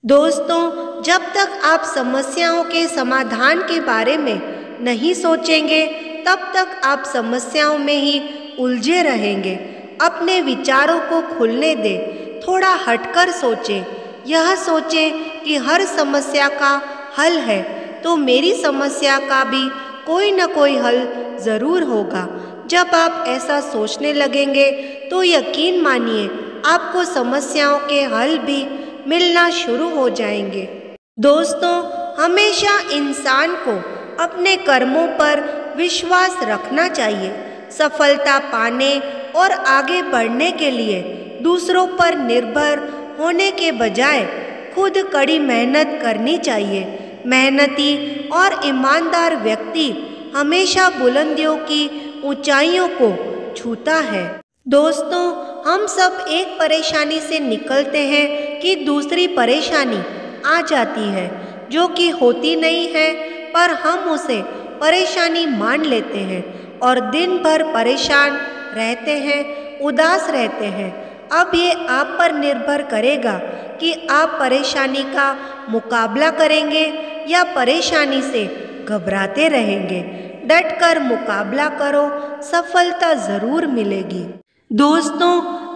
दोस्तों, जब तक आप समस्याओं के समाधान के बारे में नहीं सोचेंगे, तब तक आप समस्याओं में ही उलझे रहेंगे। अपने विचारों को खुलने दें, थोड़ा हटकर सोचें। यह सोचें कि हर समस्या का हल है, तो मेरी समस्या का भी कोई न कोई हल ज़रूर होगा। जब आप ऐसा सोचने लगेंगे, तो यकीन मानिए आपको समस्याओं के हल भी मिलना शुरू हो जाएंगे। दोस्तों, हमेशा इंसान को अपने कर्मों पर विश्वास रखना चाहिए। सफलता पाने और आगे बढ़ने के लिए दूसरों पर निर्भर होने के बजाय खुद कड़ी मेहनत करनी चाहिए। मेहनती और ईमानदार व्यक्ति हमेशा बुलंदियों की ऊंचाइयों को छूता है। दोस्तों, हम सब एक परेशानी से निकलते हैं कि दूसरी परेशानी आ जाती है, जो कि होती नहीं है, पर हम उसे परेशानी मान लेते हैं और दिन भर परेशान रहते हैं, उदास रहते हैं। अब ये आप पर निर्भर करेगा कि आप परेशानी का मुकाबला करेंगे या परेशानी से घबराते रहेंगे। डटकर मुकाबला करो, सफलता ज़रूर मिलेगी। दोस्तों,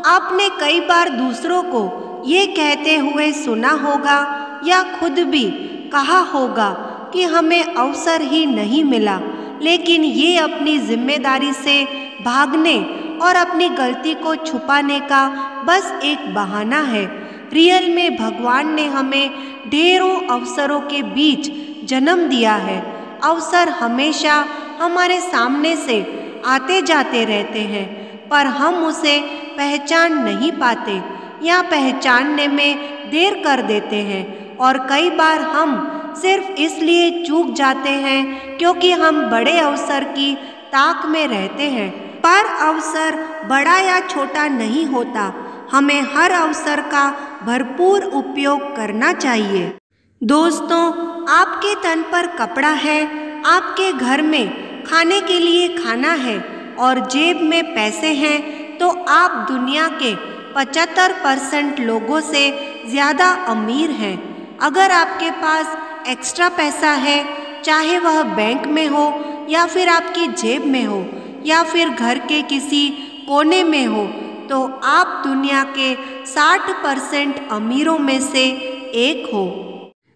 आपने कई बार दूसरों को ये कहते हुए सुना होगा या खुद भी कहा होगा कि हमें अवसर ही नहीं मिला, लेकिन ये अपनी जिम्मेदारी से भागने और अपनी गलती को छुपाने का बस एक बहाना है। रियल में भगवान ने हमें ढेरों अवसरों के बीच जन्म दिया है। अवसर हमेशा हमारे सामने से आते जाते रहते हैं, पर हम उसे पहचान नहीं पाते या पहचानने में देर कर देते हैं। और कई बार हम सिर्फ इसलिए चूक जाते हैं क्योंकि हम बड़े अवसर की ताक में रहते हैं। पर अवसर बड़ा या छोटा नहीं होता, हमें हर अवसर का भरपूर उपयोग करना चाहिए। दोस्तों, आपके तन पर कपड़ा है, आपके घर में खाने के लिए खाना है और जेब में पैसे हैं, तो आप दुनिया के 75% लोगों से ज़्यादा अमीर हैं। अगर आपके पास एक्स्ट्रा पैसा है, चाहे वह बैंक में हो या फिर आपकी जेब में हो या फिर घर के किसी कोने में हो, तो आप दुनिया के 60% अमीरों में से एक हो।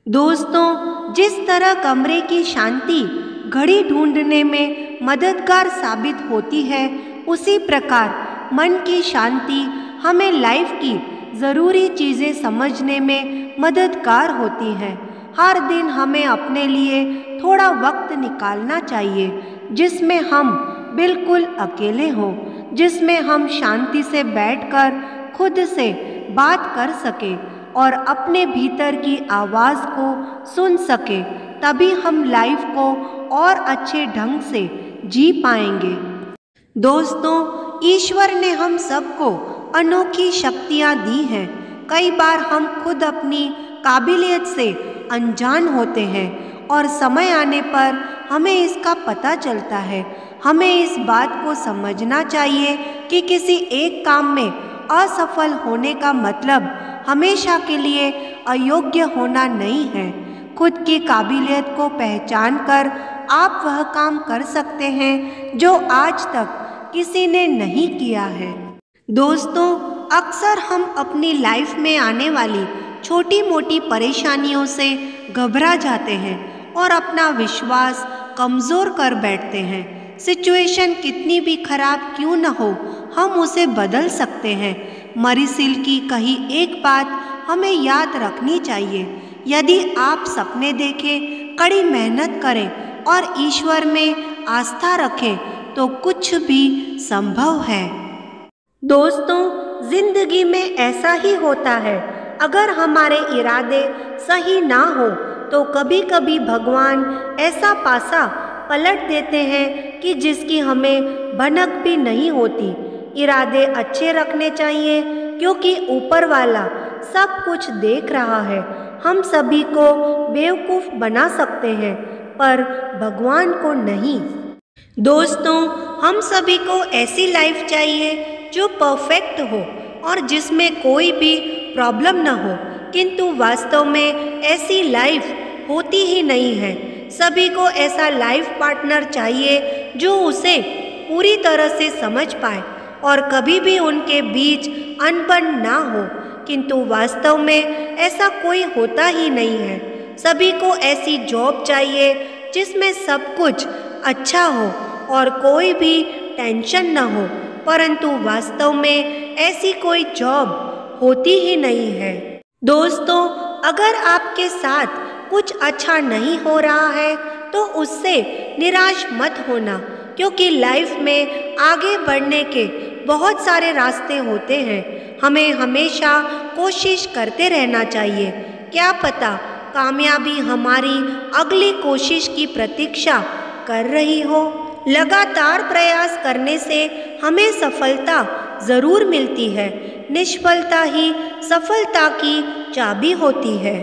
दोस्तों, जिस तरह कमरे की शांति घड़ी ढूंढने में मददगार साबित होती है, उसी प्रकार मन की शांति हमें लाइफ की ज़रूरी चीज़ें समझने में मददगार होती है। हर दिन हमें अपने लिए थोड़ा वक्त निकालना चाहिए, जिसमें हम बिल्कुल अकेले हों, जिसमें हम शांति से बैठकर खुद से बात कर सकें और अपने भीतर की आवाज़ को सुन सकें। तभी हम लाइफ को और अच्छे ढंग से जी पाएंगे। दोस्तों, ईश्वर ने हम सबको अनोखी शक्तियाँ दी हैं। कई बार हम खुद अपनी काबिलियत से अनजान होते हैं और समय आने पर हमें इसका पता चलता है। हमें इस बात को समझना चाहिए कि किसी एक काम में असफल होने का मतलब हमेशा के लिए अयोग्य होना नहीं है। खुद की काबिलियत को पहचान कर आप वह काम कर सकते हैं जो आज तक किसी ने नहीं किया है। दोस्तों, अक्सर हम अपनी लाइफ में आने वाली छोटी मोटी परेशानियों से घबरा जाते हैं और अपना विश्वास कमज़ोर कर बैठते हैं। सिचुएशन कितनी भी खराब क्यों न हो, हम उसे बदल सकते हैं। मरीसिल की कही एक बात हमें याद रखनी चाहिए: यदि आप सपने देखें, कड़ी मेहनत करें और ईश्वर में आस्था रखें, तो कुछ भी संभव है। दोस्तों, जिंदगी में ऐसा ही होता है। अगर हमारे इरादे सही ना हो, तो कभी कभी भगवान ऐसा पासा पलट देते हैं कि जिसकी हमें भनक भी नहीं होती। इरादे अच्छे रखने चाहिए, क्योंकि ऊपर वाला सब कुछ देख रहा है। हम सभी को बेवकूफ़ बना सकते हैं, पर भगवान को नहीं। दोस्तों, हम सभी को ऐसी लाइफ चाहिए जो परफेक्ट हो और जिसमें कोई भी प्रॉब्लम न हो। किंतु वास्तव में ऐसी लाइफ होती ही नहीं है। सभी को ऐसा लाइफ पार्टनर चाहिए जो उसे पूरी तरह से समझ पाए और कभी भी उनके बीच अनबन ना हो, किंतु वास्तव में ऐसा कोई होता ही नहीं है। सभी को ऐसी जॉब चाहिए जिसमें सब कुछ अच्छा हो और कोई भी टेंशन न हो, परंतु वास्तव में ऐसी कोई जॉब होती ही नहीं है। दोस्तों, अगर आपके साथ कुछ अच्छा नहीं हो रहा है तो उससे निराश मत होना, क्योंकि लाइफ में आगे बढ़ने के बहुत सारे रास्ते होते हैं। हमें हमेशा कोशिश करते रहना चाहिए। क्या पता कामयाबी हमारी अगली कोशिश की प्रतीक्षा कर रही हो। लगातार प्रयास करने से हमें सफलता ज़रूर मिलती है। निष्फलता ही सफलता की चाबी होती है।